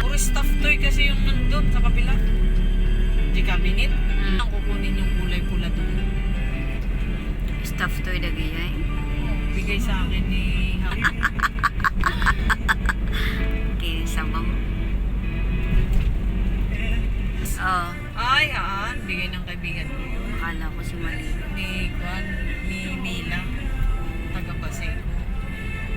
Puro stuffed toy kasi yung nandun sa kabila. Di ka minute. Ang kukunin yung kulay pula doon. Stuffed toy lagi ay. Bigay sa akin ni Happy. Okay, sabang. Oh, Ay, bigay ng kaibigan ko. akala ko si Mali. Ni Juan, ni Mila. Taga Paseco.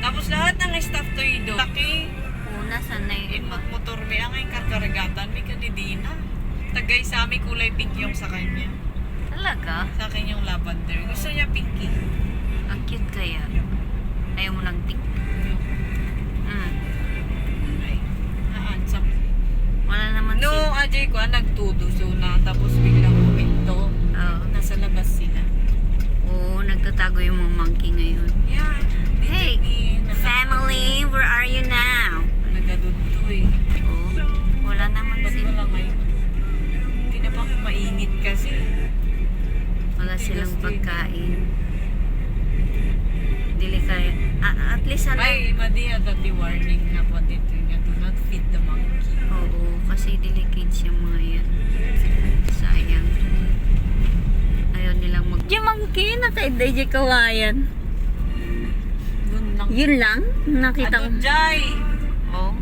Tapos lahat ng stuffed toy doon. Laki. Una, sanay iba. Motor may ang karkaragatan. May kanidina. Tagay sa amin kulay pink yung sa kanya. Talaga? Sa akin yung lavender. Gusto niya pinky. Ang cute kaya. Ayaw mo ng pink? Ay, sa Wala naman no, si... Ajay ko, nagtudo na tapos biglang huminto. Oh. Nasa labas sila. Oo, nagtatago yung mga monkey ngayon. Yeah. Hey, family, where are you now? Nagaduto eh. Oh, wala naman Ba't sila. wala ngayon? Hindi na ba mainit kasi? Wala silang pagkain. Dili kaya. At least ano? Ay, Madi, the warning na po dito nga, do not feed the monkey. Oo, kasi delicate siya mga yan. Sayang. Ayaw nilang mag... Yung monkey, nakaiday yung kawayan. Doon lang. Yun lang? Nakita ko. Ano, Jai? Oo.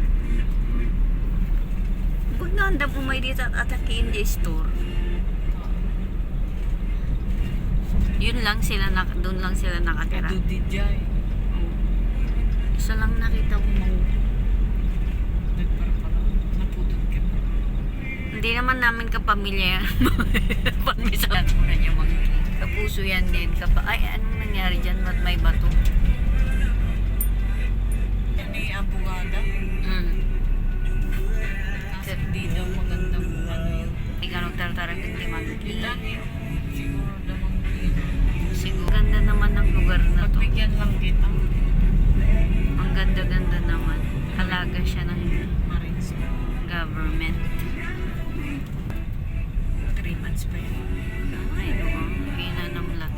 Huwag na handa po may dito at atakin yung store. Yun lang sila, doon lang sila nakatira. Kado di Jai. Oo. Isa lang nakita ko mga... Nagparapara. Naputod ka pa. Hindi naman namin kapamilya yan. Pamisalan mo na niya monkey. Kapuso yan din. Ay, anong nangyari dyan? Ba't may bato? Yan eh, abogada. Kasi di daw magandang ano yun. Ikaw nagtartarag ng monkey. Ilan yun? Siguro the monkey. Siguro. Ganda naman ng lugar na to. Pagbigyan lang kita. Ang ganda-ganda naman. Halaga siya ng Marines. government. 3 months pa yun. Ay, no. Pinanamlat.